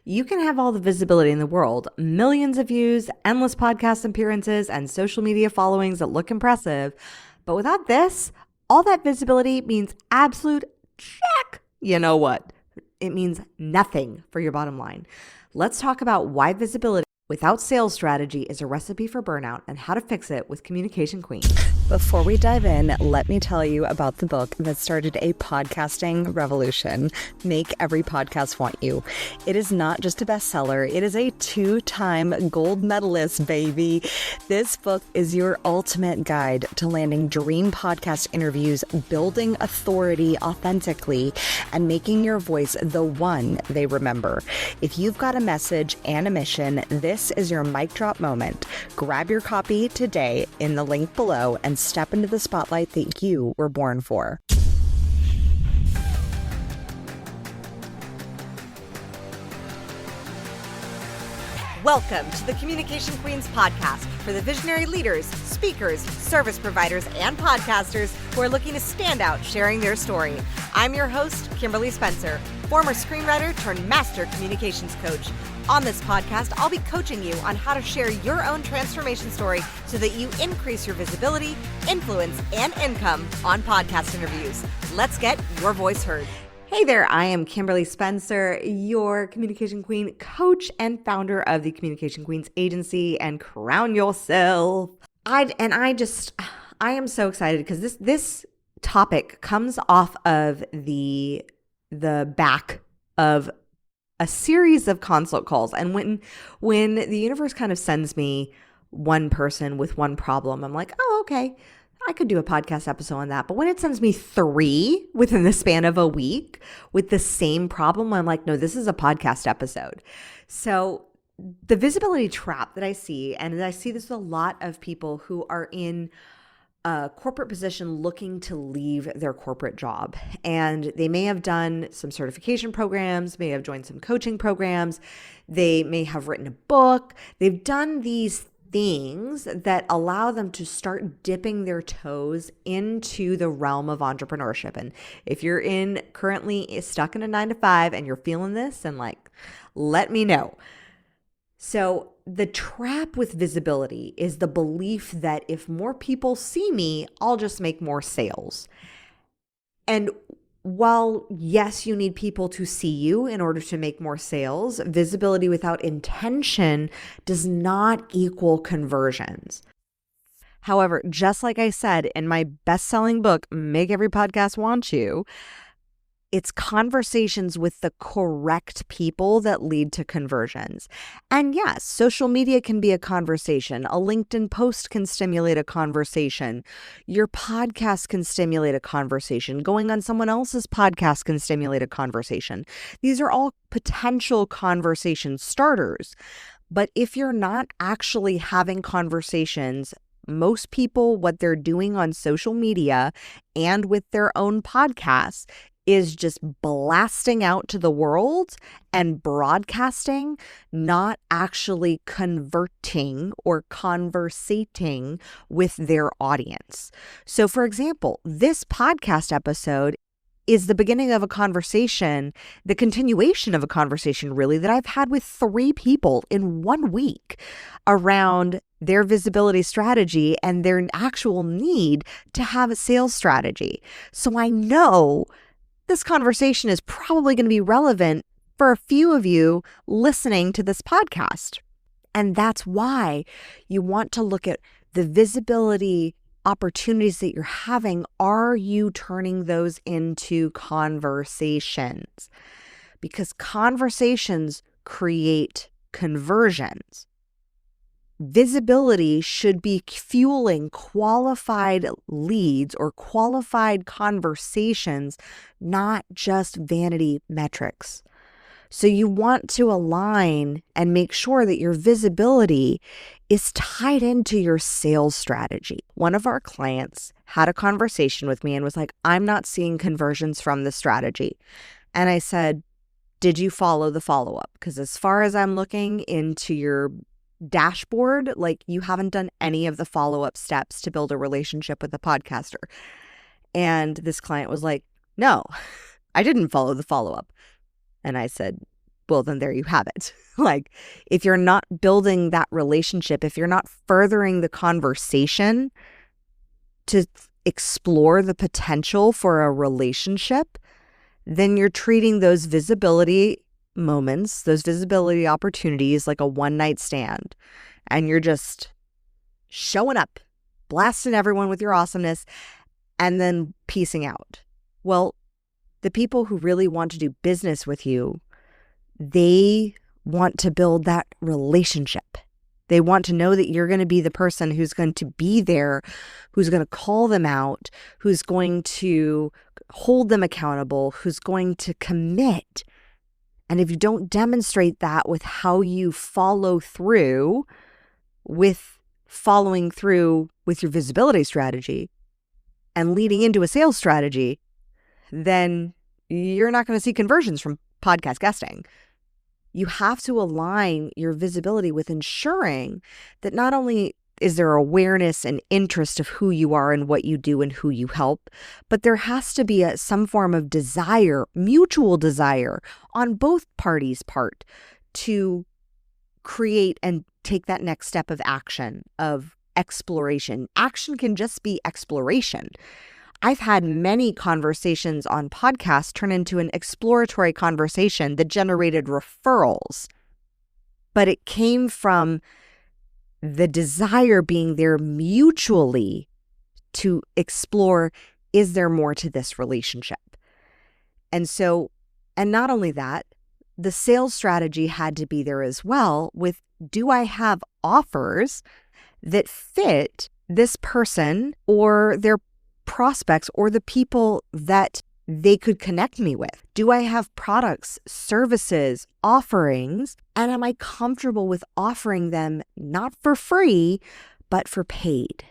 You can have all the visibility in the world, millions of views, endless podcast appearances, and social media followings that look impressive. But without this, all that visibility means absolute check. You know what? It means nothing for your bottom line. Let's talk about why visibility without sales strategy is a recipe for burnout and how to fix it with Communication Queen. Before we dive in, let me tell you about the book that started a podcasting revolution, Make Every Podcast Want You. It is not just a bestseller, it is a 2-time gold medalist, baby. This book is your ultimate guide to landing dream podcast interviews, building authority authentically, and making your voice the one they remember. If you've got a message and a mission, this is your mic drop moment. Grab your copy today in the link below and step into the spotlight that you were born for. Welcome to the Communication Queens podcast for the visionary leaders, speakers, service providers, and podcasters who are looking to stand out sharing their story. I'm your host, Kimberly Spencer, former screenwriter turned master communications coach. On this podcast, I'll be coaching you on how to share your own transformation story so that you increase your visibility, influence, and income on podcast interviews. Let's get your voice heard. Hey there, I am Kimberly Spencer, your Communication Queen coach and founder of the Communication Queens agency and Crown Yourself. I am so excited because this topic comes off of the back of a series of consult calls. And when the universe kind of sends me one person with one problem, I'm like, oh, okay, I could do a podcast episode on that. But when it sends me 3 within the span of a week with the same problem, I'm like, no, this is a podcast episode. So the visibility trap that I see, and I see this with a lot of people who are in a corporate position looking to leave their corporate job. And they may have done some certification programs, may have joined some coaching programs, they may have written a book. They've done these things that allow them to start dipping their toes into the realm of entrepreneurship. And if you're currently stuck in a 9-to-5 and you're feeling this, then let me know. So the trap with visibility is the belief that if more people see me, I'll just make more sales. And while, yes, you need people to see you in order to make more sales, visibility without intention does not equal conversions. However, just like I said in my best-selling book, Make Every Podcast Want You, it's conversations with the correct people that lead to conversions. And yes, social media can be a conversation. A LinkedIn post can stimulate a conversation. Your podcast can stimulate a conversation. Going on someone else's podcast can stimulate a conversation. These are all potential conversation starters. But if you're not actually having conversations, most people, what they're doing on social media and with their own podcasts is just blasting out to the world and broadcasting, not actually converting or conversating with their audience. So, for example, this podcast episode is the beginning of a conversation, the continuation of a conversation really that I've had with 3 people in 1 week around their visibility strategy and their actual need to have a sales strategy. So I know this conversation is probably going to be relevant for a few of you listening to this podcast. And that's why you want to look at the visibility opportunities that you're having. Are you turning those into conversations? Because conversations create conversions. Visibility should be fueling qualified leads or qualified conversations, not just vanity metrics. So you want to align and make sure that your visibility is tied into your sales strategy. One of our clients had a conversation with me and was like, I'm not seeing conversions from the strategy. And I said, did you follow the follow-up? Because as far as I'm looking into your dashboard, you haven't done any of the follow-up steps to build a relationship with a podcaster. And this client was like, no, I didn't follow the follow-up. And I said, well, then there you have it. Like, if you're not building that relationship, if you're not furthering the conversation to explore the potential for a relationship, then you're treating those visibility moments, those visibility opportunities like a one-night stand. And you're just showing up, blasting everyone with your awesomeness, and then peacing out. Well, the people who really want to do business with you, they want to build that relationship. They want to know that you're going to be the person who's going to be there, who's going to call them out, who's going to hold them accountable, who's going to commit. And if you don't demonstrate that with how you follow through with following through with your visibility strategy and leading into a sales strategy, then you're not going to see conversions from podcast guesting. You have to align your visibility with ensuring that not only is there awareness and interest of who you are and what you do and who you help, but there has to be some form of desire, mutual desire on both parties' part to create and take that next step of action, of exploration. Action can just be exploration. I've had many conversations on podcasts turn into an exploratory conversation that generated referrals, but it came from the desire being there mutually to explore, is there more to this relationship? And not only that, the sales strategy had to be there as well with, do I have offers that fit this person or their prospects or the people that they could connect me with? Do I have products, services, offerings, and am I comfortable with offering them not for free, but for paid?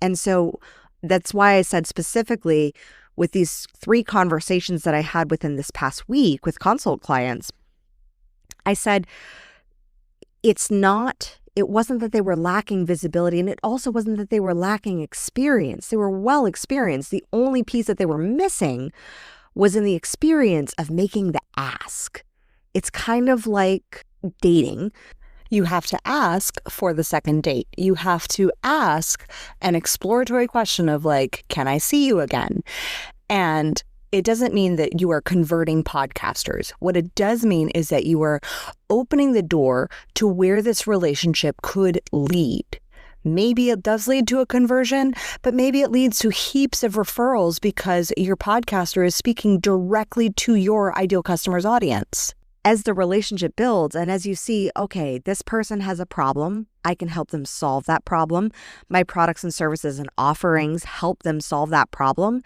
And so that's why I said specifically with these 3 conversations that I had within this past week with consult clients, I said, it wasn't that they were lacking visibility, and it also wasn't that they were lacking experience. They were well experienced. The only piece that they were missing was in the experience of making the ask. It's kind of like dating. You have to ask for the second date. You have to ask an exploratory question of like, can I see you again? And it doesn't mean that you are converting podcasters. What it does mean is that you are opening the door to where this relationship could lead. Maybe it does lead to a conversion, but maybe it leads to heaps of referrals because your podcaster is speaking directly to your ideal customer's audience. As the relationship builds and as you see, okay, this person has a problem, I can help them solve that problem. My products and services and offerings help them solve that problem.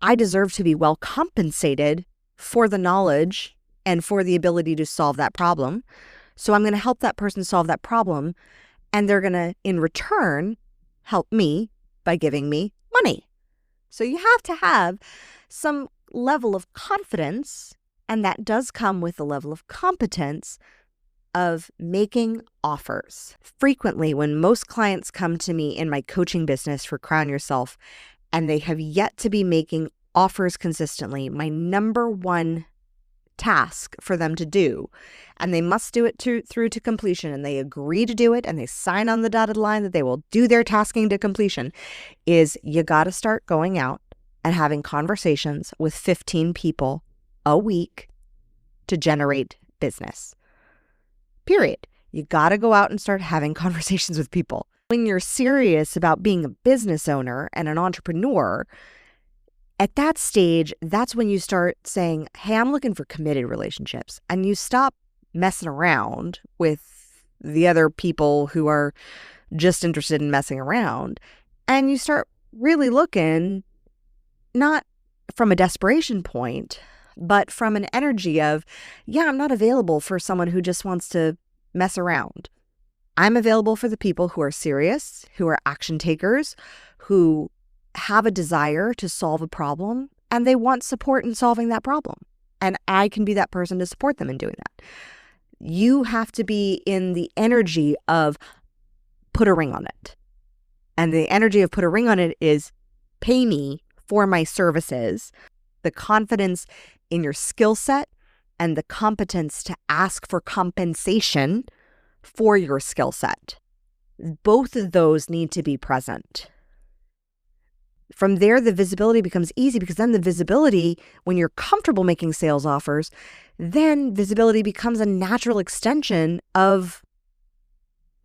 I deserve to be well compensated for the knowledge and for the ability to solve that problem. So I'm going to help that person solve that problem, and they're going to, in return, help me by giving me money. So you have to have some level of confidence, and that does come with a level of competence of making offers. Frequently, when most clients come to me in my coaching business for Crown Yourself, and they have yet to be making offers consistently, my number one task for them to do, and they must do it through to completion, and they agree to do it, and they sign on the dotted line that they will do their tasking to completion, is you got to start going out and having conversations with 15 people a week to generate business. Period. You got to go out and start having conversations with people. When you're serious about being a business owner and an entrepreneur, at that stage, that's when you start saying, hey, I'm looking for committed relationships. And you stop messing around with the other people who are just interested in messing around. And you start really looking, not from a desperation point, but from an energy of, yeah, I'm not available for someone who just wants to mess around. I'm available for the people who are serious, who are action takers, who have a desire to solve a problem, and they want support in solving that problem. And I can be that person to support them in doing that. You have to be in the energy of put a ring on it. And the energy of put a ring on it is pay me for my services, the confidence in your skill set and the competence to ask for compensation for your skill set. Both of those need to be present. From there, the visibility becomes easy because then the visibility, when you're comfortable making sales offers, then visibility becomes a natural extension of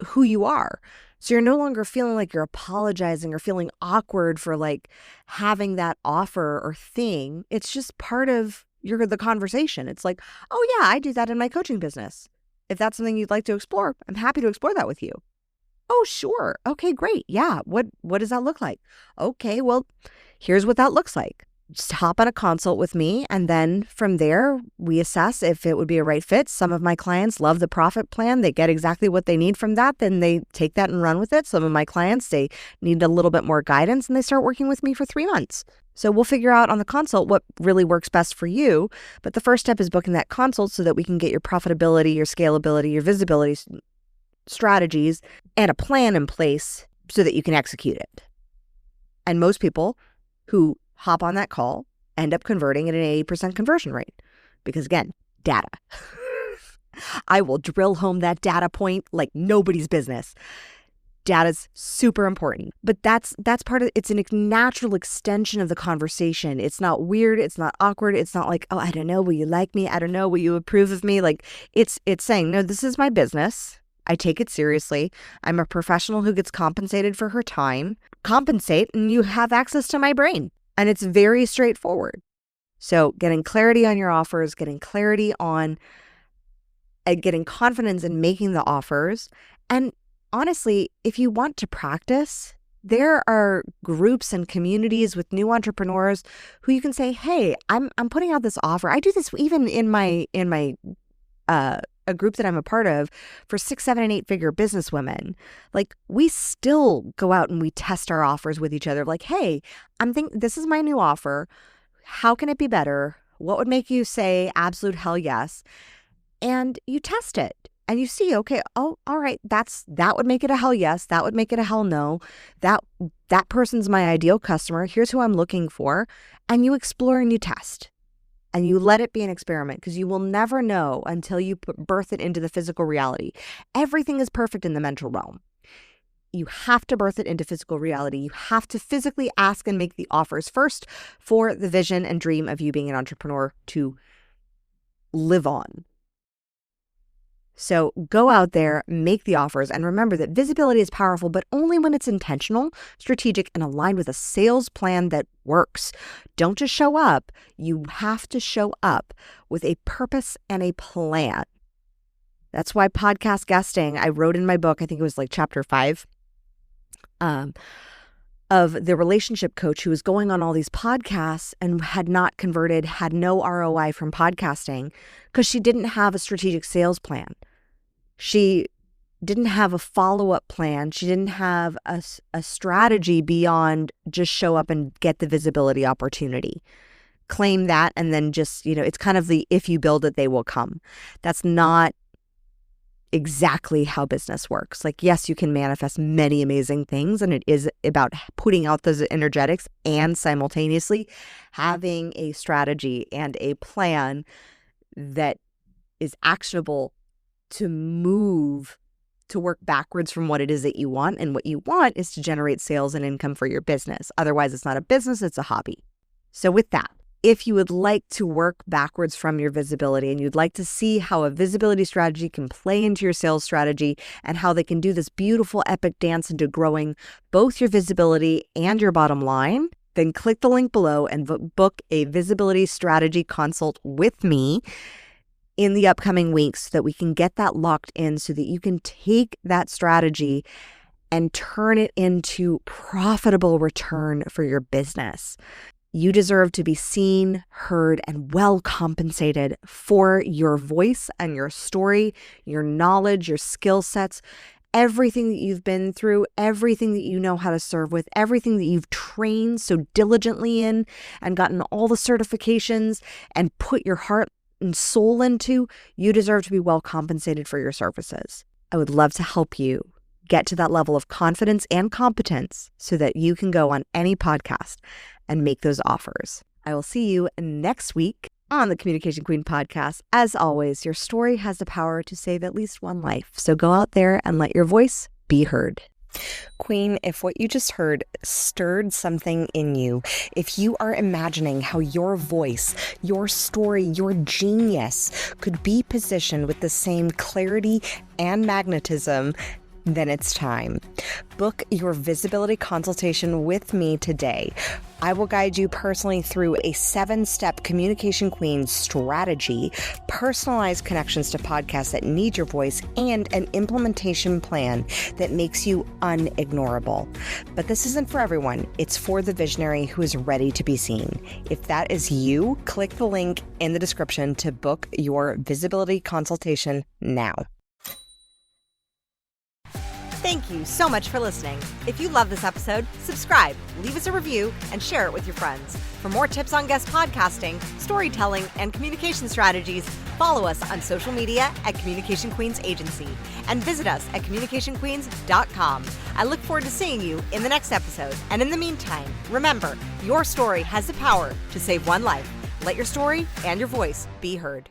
who you are. So you're no longer feeling like you're apologizing or feeling awkward for like having that offer or thing. It's just part of the conversation. It's like, oh yeah, I do that in my coaching business. If that's something you'd like to explore, I'm happy to explore that with you. Oh, sure. Okay, great. Yeah. What does that look like? Okay, well, here's what that looks like. Just hop on a consult with me. And then from there, we assess if it would be a right fit. Some of my clients love the profit plan. They get exactly what they need from that. Then they take that and run with it. Some of my clients, they need a little bit more guidance and they start working with me for 3 months. So we'll figure out on the consult what really works best for you. But the first step is booking that consult so that we can get your profitability, your scalability, your visibility strategies, and a plan in place so that you can execute it. And most people who hop on that call end up converting at an 80% conversion rate. Because again, data. I will drill home that data point like nobody's business. Data's super important. But that's part of it's a natural extension of the conversation. It's not weird, it's not awkward, it's not like, oh, I don't know, will you like me? I don't know, will you approve of me? Like it's saying, no, this is my business. I take it seriously. I'm a professional who gets compensated for her time. Compensate and you have access to my brain. And it's very straightforward. So getting clarity on your offers, getting clarity on getting confidence in making the offers. And honestly, if you want to practice, there are groups and communities with new entrepreneurs who you can say, hey, I'm putting out this offer. I do this even in my a group that I'm a part of for 6, 7, and 8-figure businesswomen. Like we still go out and we test our offers with each other. Like, hey, this is my new offer. How can it be better? What would make you say absolute hell yes? And you test it and you see, okay, oh, all right, that would make it a hell yes. That would make it a hell no. That person's my ideal customer. Here's who I'm looking for. And you explore and you test. And you let it be an experiment because you will never know until you birth it into the physical reality. Everything is perfect in the mental realm. You have to birth it into physical reality. You have to physically ask and make the offers first for the vision and dream of you being an entrepreneur to live on. So go out there, make the offers, and remember that visibility is powerful, but only when it's intentional, strategic, and aligned with a sales plan that works. Don't just show up. You have to show up with a purpose and a plan. That's why podcast guesting, I wrote in my book, I think it was like chapter 5, of the relationship coach who was going on all these podcasts and had not converted, had no ROI from podcasting because she didn't have a strategic sales plan. She didn't have a follow-up plan. She didn't have a strategy beyond just show up and get the visibility opportunity. Claim that and then just, it's kind of the if you build it, they will come. That's not exactly how business works. Like, yes, you can manifest many amazing things, and it is about putting out those energetics and simultaneously having a strategy and a plan that is actionable to move to work backwards from what it is that you want. And what you want is to generate sales and income for your business. Otherwise, it's not a business, it's a hobby. So with that, if you would like to work backwards from your visibility and you'd like to see how a visibility strategy can play into your sales strategy and how they can do this beautiful epic dance into growing both your visibility and your bottom line, then click the link below and book a visibility strategy consult with me in the upcoming weeks so that we can get that locked in so that you can take that strategy and turn it into profitable return for your business. You deserve to be seen, heard, and well compensated for your voice and your story, your knowledge, your skill sets, everything that you've been through, everything that you know how to serve with, everything that you've trained so diligently in and gotten all the certifications and put your heart and soul into. You deserve to be well compensated for your services. I would love to help you get to that level of confidence and competence so that you can go on any podcast and make those offers. I will see you next week. On the Communication Queen podcast, as always, your story has the power to save at least one life. So go out there and let your voice be heard. Queen, if what you just heard stirred something in you, if you are imagining how your voice, your story, your genius could be positioned with the same clarity and magnetism, then it's time. Book your visibility consultation with me today. I will guide you personally through a 7-step Communication Queen strategy, personalized connections to podcasts that need your voice, and an implementation plan that makes you unignorable. But this isn't for everyone. It's for the visionary who is ready to be seen. If that is you, click the link in the description to book your visibility consultation now. Thank you so much for listening. If you love this episode, subscribe, leave us a review, and share it with your friends. For more tips on guest podcasting, storytelling, and communication strategies, follow us on social media at Communication Queens Agency and visit us at communicationqueens.com. I look forward to seeing you in the next episode. And in the meantime, remember, your story has the power to save one life. Let your story and your voice be heard.